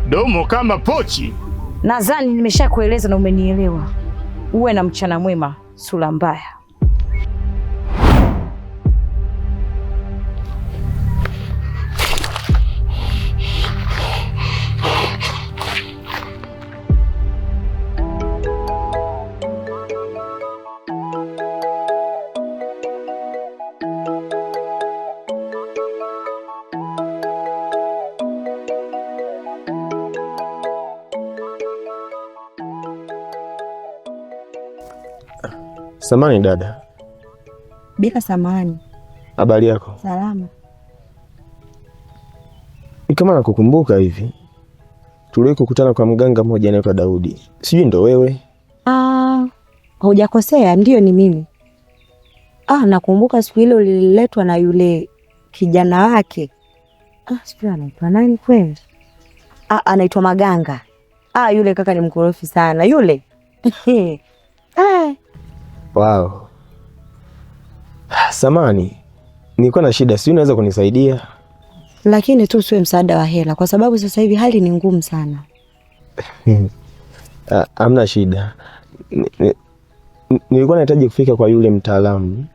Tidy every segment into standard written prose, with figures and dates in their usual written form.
domo kama pochi. Nadhani nimeshakueleza na umenielewa. Uwe na mchana mwema, sura mbaya. Samahani dada. Bila samahani. Habari yako? Salama. Kama nakukumbuka hivi, tulikokutana kwa mganga mmoja anaitwa Daudi. Sijui ndo wewe? Hujakosea, ndio ni mimi. Nakumbuka siku ile uliletwa na yule kijana wake. Sijui anaitwa nani kweli? Anaitwa Maganga. Yule kaka ni mkorofi sana yule. Wow. Samahani, nilikuwa na shida, sijui unaweza kunisaidia? Lakini tu usiwe msaada wa hela kwa sababu sasa hivi hali ni ngumu sana. Hamna shida. Nilikuwa nahitaji kufika kwa yule mtaalamu.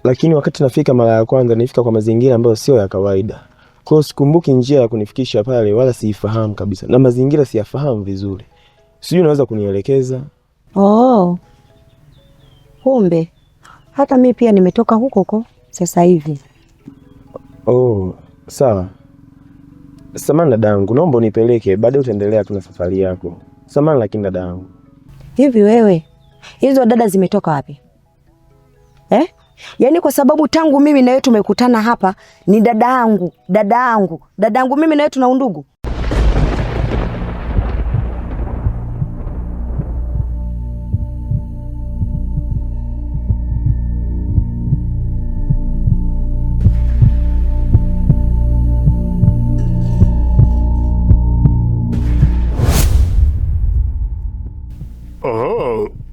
Lakini wakati nafika mara ya kwanza nilifika kwa mazingira ambayo sio ya kawaida. Kwa hiyo sikumbuki njia ya kunifikisha pale wala siifahamu kabisa. Na mazingira siyafahamu vizuri. Sijui unaweza kunielekeza? Kumbe hata mimi pia nimetoka huko sasa hivi. Sawa. Samahani dadangu, naomba unipeleke, baadaye utaendelea tu na safari yako. Samahani lakini dadangu. Hivi wewe, hizo dada zimetoka wapi? Yaani kwa sababu tangu mimi na wewe tumekutana hapa ni dadangu mimi na wewe tuna undugu.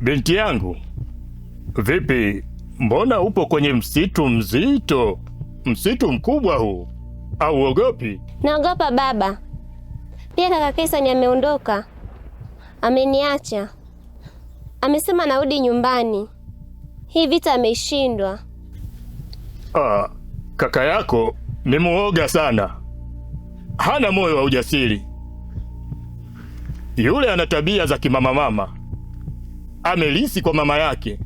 Binti yangu, vipi? Mbona upo kwenye msitu mzito? Msitu mkubwa huu. Au uogopi? Naogopa baba. Pia kaka Kaisani ameondoka. Ameniacha. Amesema narudi nyumbani. Hii vita ameishindwa. Kaka yako ni muoga sana. Hana moyo wa ujasiri. Yule ana tabia za kimama. Amelisi kwa mama yake.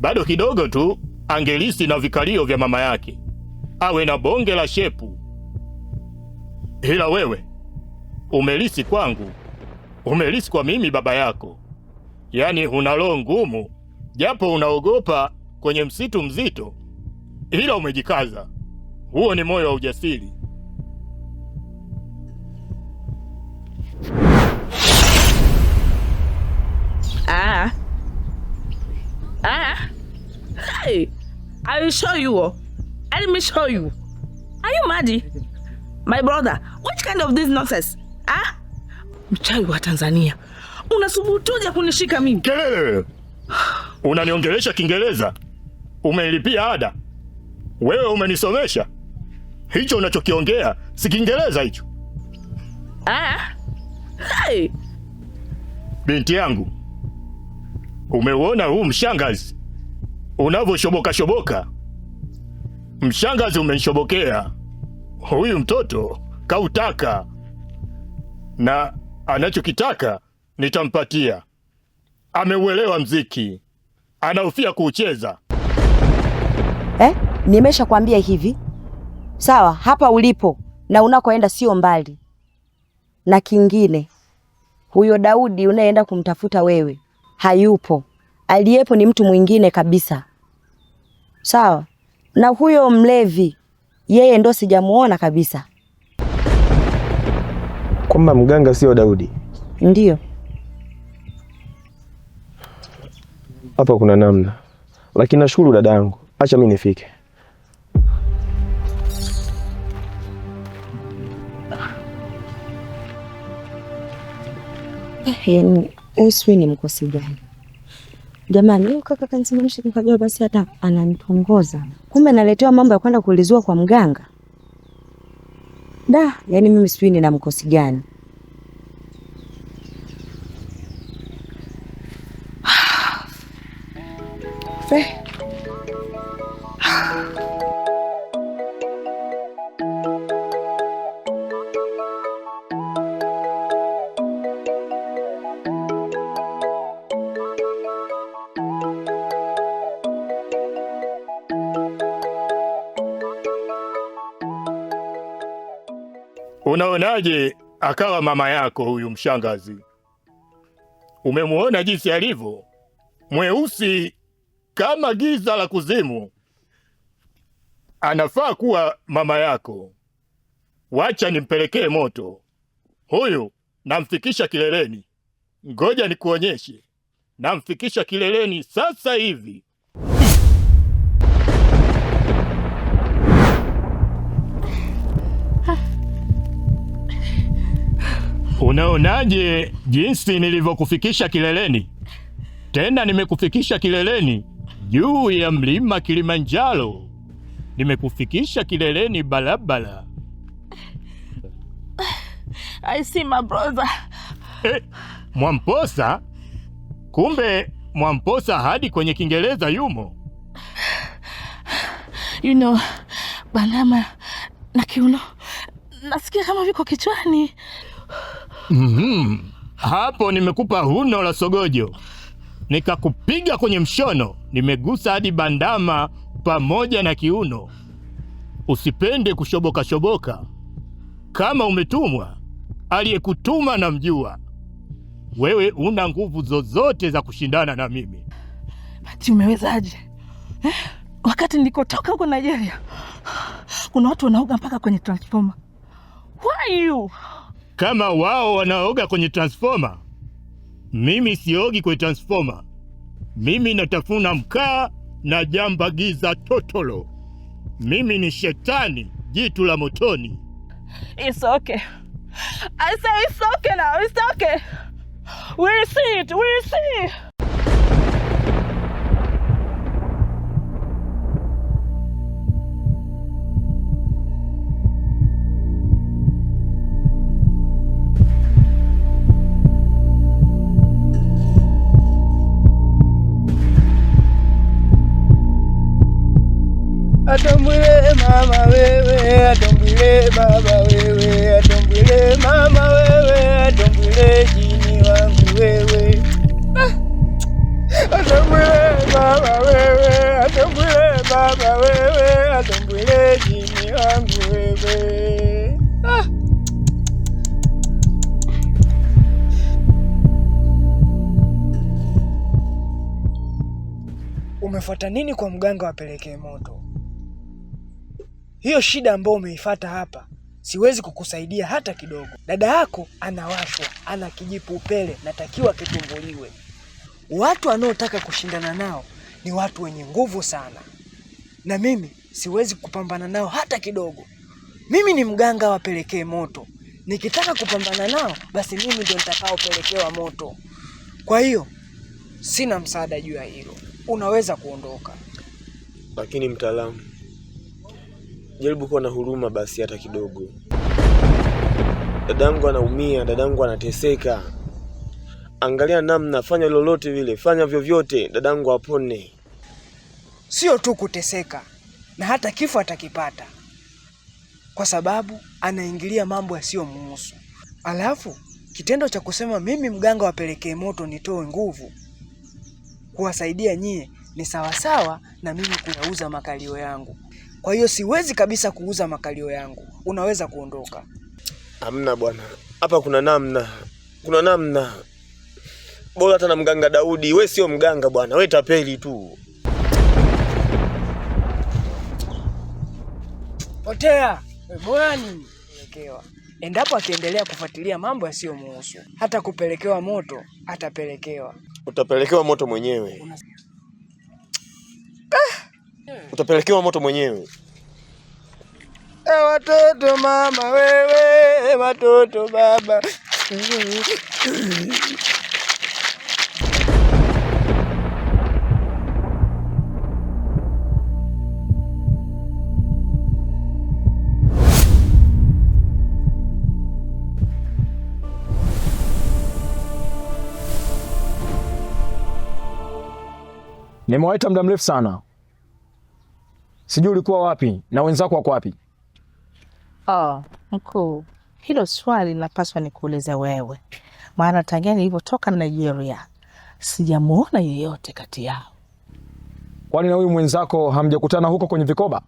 Bado kidogo tu angelisi na vikalio vya mama yake. Awe na bonge la shepu. Ila wewe umelisi kwangu. Umelisi kwa mimi baba yako. Yaani huna roho ngumu, japo unaogopa kwenye msitu mzito. Ila umejikaza. Huo ni moyo wa ujasiri. Hey, I will show you. Let me show you. Are you mad? My brother, what kind of this nonsense? Mchawi wa Tanzania. Unasubutuje kunishika mimi? Kelele! Unaniongelesha Kiingereza? Umenilipia ada? Wewe umenisomesha? Hicho unachokiongea si Kiingereza hicho. Hey. Binti yangu, umeuona huu mshangazi unavyoshoboka? Mshangazi umenishobokea. Huyu mtoto kautaka, na anachokitaka nitampatia. Ameuelewa mziki, anaufia kuucheza. Nimesha kwambia hivi. Sawa, hapa ulipo na unakoenda sio mbali. Na kingine, huyo Daudi unaenda kumtafuta wewe hayupo. Aliyepo ni mtu mwingine kabisa. Sawa? Na huyo mlevi yeye ndo sijamuona kabisa. Kwamba mganga sio Daudi? Ndiyo. Hapa kuna namna. Lakini nashukuru dadangu. Acha mimi nifike. Uswi ni mkosi gani? Jamani, huyu kaka kansimamisha nikajua basi hata ananitongoza. Kumbe naletewa mambo ya kwenda kuulizwa kwa mganga. Yaani mimi sijui nina mkosi gani. Unaonaje akawa mama yako huyu mshangazi? Umemuona jinsi alivyo mweusi kama giza la kuzimu? Anafaa kuwa mama yako. Wacha nimpelekee moto huyu, namfikisha kileleni. Ngoja nikuonyeshe, namfikisha kileleni sasa hivi. Unaonaje jinsi nilivyokufikisha kileleni? Tena nimekufikisha kileleni juu ya mlima Kilimanjaro. Nimekufikisha kileleni balabala. I see my brother. Mwamposa? Kumbe Mwamposa hadi kwenye Kiingereza yumo. You know, bandama na kiuno nasikia kama viko kichwani. Hapo nimekupa huno la sogojo, nikakupiga kwenye mshono. Nimegusa hadi bandama pamoja na kiuno. Usipende kushoboka shoboka. Kama umetumwa, aliyekutuma na mjua. Wewe una nguvu zozote za kushindana na mimi. Bati, umewezaje? Wakati nilikotoka huko Nigeria, kuna watu wanaoga mpaka kwenye transformer. Why you? Kama wao wanaoga kwenye transformer, mimi siogi kwenye transformer. Mimi natafuna mkaa na jamba giza totolo. Mimi ni shetani, jitu la motoni. It's okay. I say it's okay now. It's okay. We'll see it. We'll see. Atombwile mama wewe, atombwile baba wewe, atombwile mama wewe, atombwile jini wangu wewe. Atombwile baba wewe, atombwile baba wewe, atombwile jini wangu wewe. Umefuata nini kwa mganga wapelekee moto? Hiyo shida ambayo umeifuata hapa siwezi kukusaidia hata kidogo. Dada yako anawashwa, ana kijipu upele, natakiwa kitumbuliwe. Watu wanaotaka kushindana nao ni watu wenye nguvu sana, na mimi siwezi kupambana nao hata kidogo. Mimi ni mganga wapelekee moto. Nikitaka kupambana nao, basi mimi ndio nitakaopelekewa moto. Kwa hiyo sina msaada juu ya hilo. Unaweza kuondoka. Lakini mtaalamu, jaribu kuwa na huruma basi hata kidogo. Dadangu anaumia, dadangu anateseka. Angalia namna, fanya lolote vile, fanya vyovyote dadangu apone. Sio tu kuteseka, na hata kifo atakipata, kwa sababu anaingilia mambo yasiyomuhusu. Alafu kitendo cha kusema mimi mganga wapelekee moto nitoe nguvu kuwasaidia nyie ni sawasawa na mimi kuyauza makalio yangu. Kwa hiyo siwezi kabisa kuuza makalio yangu. Unaweza kuondoka. Hamna bwana, hapa kuna namna. Kuna namna. Bora hata na mganga Daudi. We sio mganga bwana, we tapeli tu. Potea. Bora nini? Pelekewa. Endapo akiendelea kufuatilia mambo yasiyomuhusu, hata kupelekewa moto atapelekewa. Utapelekewa moto mwenyewe. Utapelekewa moto mwenyewe. Watoto mama wewe, watoto baba. Nimewaita muda mrefu sana. Sijui ulikuwa wapi na wenzako wako wapi? Mkuu, hilo swali napaswa nikuulize wewe. Maana tangia nilipotoka Nigeria sijamuona yeyote kati yao. Kwani na huyu mwenzako hamjakutana huko kwenye vikoba?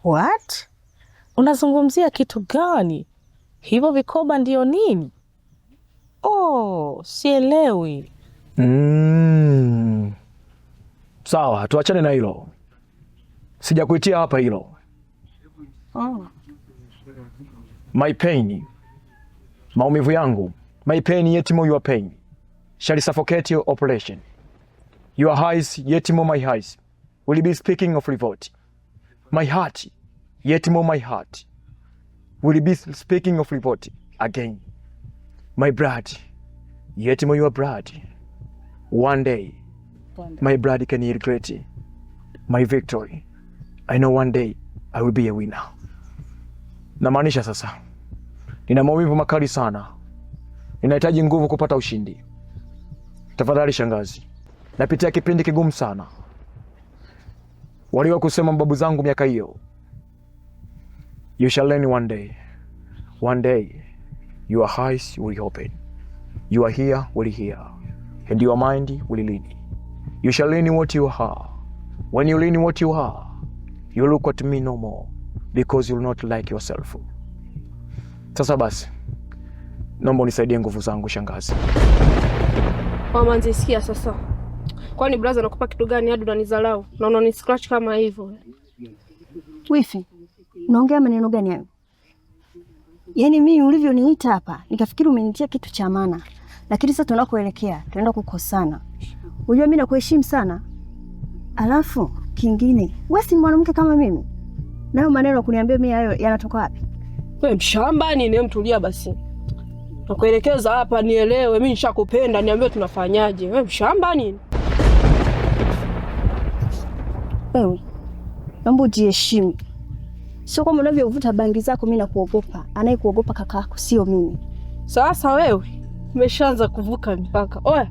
What? Unazungumzia kitu gani? Hivyo vikoba ndio nini? Sielewi. Sawa, tuachane na hilo. Sijakuitia hapa hilo. My pain, maumivu yangu. My pain yet more your pain shall suffocate your operation. Your eyes yet more my eyes will be speaking of revolt. My heart yet more my heart will be speaking of revolt again. My blood yet more your blood. One day my blood can regret my victory. I know one day I will be a winner. Namaanisha sasa, nina maumivu makali sana. Ninahitaji nguvu kupata ushindi. Tafadhali shangazi, napitia kipindi kigumu sana. Waliwa kusema mababu zangu miaka hiyo. You shall learn one day. One day your eyes will open. Your ear will hear. And your mind will lead. You shall learn what you are. When you learn what you are, you look at me no more. Because you will not like yourself. Sasa basi, naomba unisaidie nguvu zangu shangazi. Mama nisikia sasa. Kwani brother nakupa kitu gani hadi unanizalau? Na unani scratch kama hivyo? Wifi, unaongea maneno gani hayo? Yaani mimi ulivyoniita hapa, nikafikiri umenitia kitu cha maana. Lakini sasa tunakoelekea, tunaenda kukosana. Unajua mimi nakuheshimu sana. Alafu kingine, wewe si mwanamke kama mimi. Nayo maneno kuniambia mimi hayo yanatoka wapi? Wewe mshamba nini? Mtulia basi. Nakuelekeza hapa nielewe, mimi nishakupenda, niambie tunafanyaje. Wewe mshamba nini? Wewe, naomba ujiheshimu. Sio kama unavyovuta bangi zako mimi nakuogopa. Anayekuogopa kaka yako sio mimi. Sasa wewe umeshaanza kuvuka mpaka. Oya.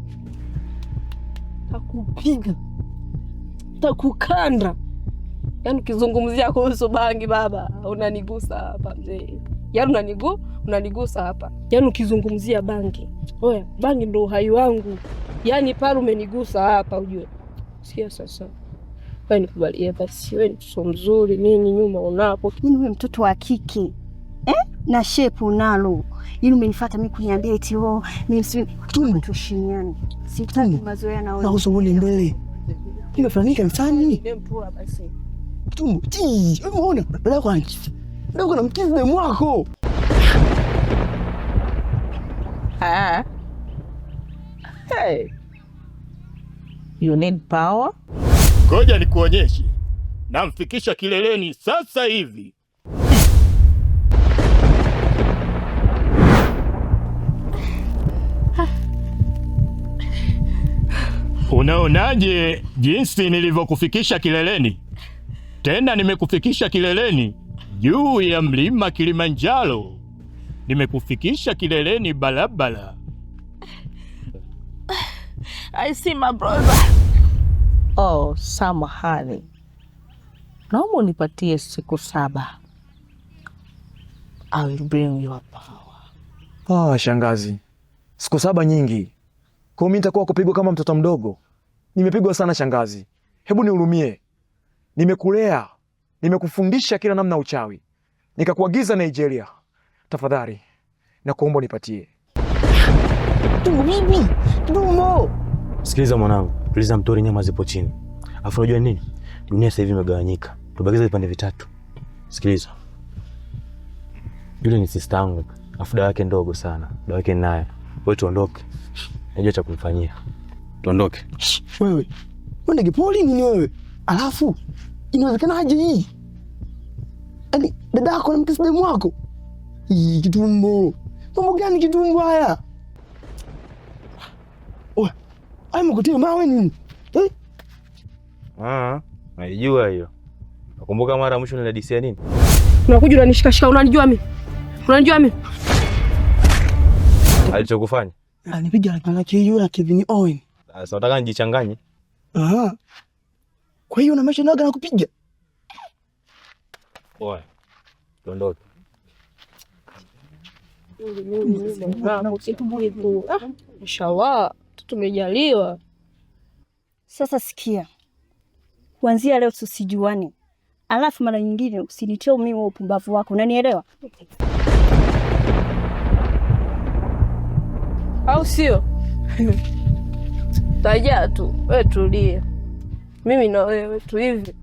Takupiga. Takukanda. Yaani ukizungumzia kuhusu bangi baba, unanigusa hapa mzee. Yaani unanigusa hapa. Yaani ukizungumzia bangi. Oya, bangi ndo uhai wangu. Yaani pale umenigusa hapa ujue. Sikia sasa. Wewe nikubalie basi. Wewe ni mtoto mzuri, nini nyuma unapo. Nini wewe mtoto wa kike? Na shepu unalo. Yini umenifuata mimi kuniambia eti mimi tuheshimiane. Sitaki mazoea na wewe. Na usongoni mbele. Imefanyika mfani. Mtua basi. Tumbo. Wewe unaona? Dada kwanza. Ndio kuna mkizi demu wako. Hey. You need power? Ngoja nikuonyeshe. Namfikisha kileleni sasa hivi. Unaonaje jinsi nilivyokufikisha kileleni? Tena nimekufikisha kileleni juu ya mlima Kilimanjaro. Nimekufikisha kileleni balabala. I see my brother. Samahani. Naomba unipatie siku 7. I will bring you power. Shangazi. Siku 7 nyingi. Kwa mimi nitakuwa kupigwa kama mtoto mdogo. Nimepigwa sana shangazi. Hebu nihurumie. Nimekulea. Nimekufundisha kila namna uchawi. Nikakuagiza Nigeria. Tafadhali. Nakuomba nipatie. Mimi. Dumo. Sikiliza mwanangu. Tuliza mtori nyama zipo chini. Afu unajua nini? Dunia sasa hivi imegawanyika. Tubakiza vipande vitatu. Sikiliza. Yule ni sister yangu. Afu dawa yake ndogo sana. Dawa yake nayo. Wewe tuondoke. Najua cha kumfanyia. Tuondoke. Wewe. Wewe ngepoli nini wewe? Alafu inawezekana aje hii? Yaani dada yako na mkisi demu wako? Kitumbo. Mambo gani kitumbo haya? Oe. Ai mkutie mawe nini? Naijua hiyo. Nakumbuka mara mwisho niladisia nini? Unakuja unanishikashika, unanijua mimi? Unanijua mimi? Alichokufanya? Anipiga na Kevin Owen. Sasa nataka nijichanganye. Aha. Kwa hiyo unamaanisha naga na kupiga? Oya, tuondoke. Inshallah, tumejaliwa. Sasa sikia, kuanzia leo tusijuane, alafu mara nyingine usinitie mimi wa upumbavu wako, unanielewa? Au sio? Taja tu, wewe tulia. Mimi na wewe tu hivi.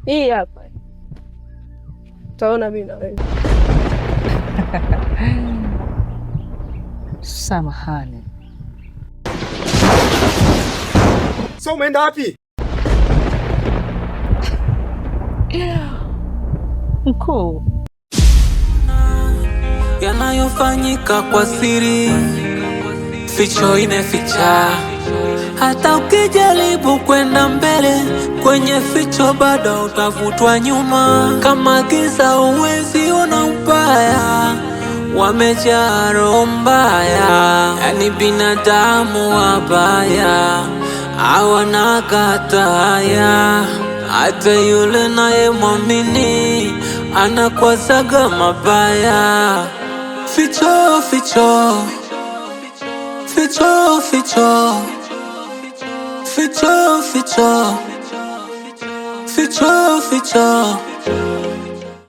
Hii hapa. Taona mimi na wewe. Samahani. So umeenda wapi? Mkuu. Yanayofanyika kwa siri, ficho ineficha. Hata ukijaribu kwenda mbele, kwenye ficho bado utavutwa nyuma. Kama giza uwezi ona ubaya, wamejaa roho mbaya. Yani binadamu wabaya, hawana kataya. Hata yule naye mwamini, anakwasaga mabaya. Ficho, ficho, ficho, ficho, ficho, ficho, ficho, ficho.